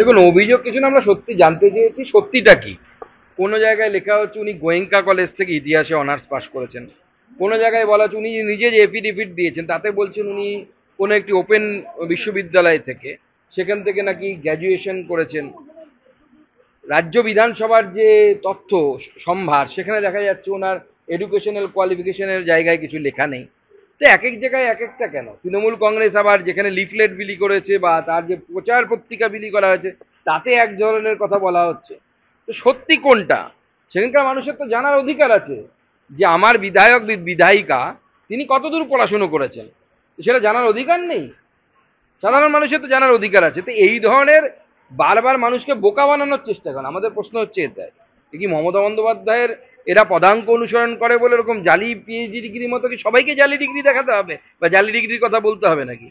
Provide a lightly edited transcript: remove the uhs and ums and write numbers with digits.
দেখুন, অভিযোগ কিছু না, আমরা সত্যি জানতে চেয়েছি সত্যিটা কি। কোনো জায়গায় লেখা হচ্ছে উনি গোয়েঙ্কা কলেজ থেকে ইতিহাসে অনার্স পাস করেছেন, কোনো জায়গায় বলা হচ্ছে উনি নিজে যে এফিডেভিট দিয়েছেন তাতে বলছেন উনি কোনো একটি ওপেন বিশ্ববিদ্যালয় থেকে, সেখান থেকে নাকি গ্র্যাজুয়েশন করেছেন। রাজ্য বিধানসভার যে তথ্য সম্ভার, সেখানে দেখা যাচ্ছে ওনার এডুকেশনাল কোয়ালিফিকেশনের জায়গায় কিছু লেখা নেই। তো এক এক জায়গায় এক একটা কেন? তৃণমূল কংগ্রেস আবার যেখানে লিফলেট বিলি করেছে বা তার যে প্রচার পত্রিকা বিলি করা হয়েছে তাতে এক ধরনের কথা বলা হচ্ছে। তো সত্যি কোনটা? সেখানকার মানুষের তো জানার অধিকার আছে যে আমার বিধায়ক বিধায়িকা তিনি কতদূর পড়াশুনো করেছেন, সেটা জানার অধিকার নেই? সাধারণ মানুষের তো জানার অধিকার আছে। তো এই ধরনের বারবার মানুষকে বোকা বানানোর চেষ্টা করেন, আমাদের প্রশ্ন হচ্ছে এটাই। এ কি মমতা বন্দ্যোপাধ্যায়ের এরা পদাঙ্ক অনুসরণ করে বলে এরকম জালি পিএইচডি ডিগ্রির মতো কি সবাইকে জালি ডিগ্রি দেখাতে হবে বা জালি ডিগ্রির কথা বলতে হবে নাকি?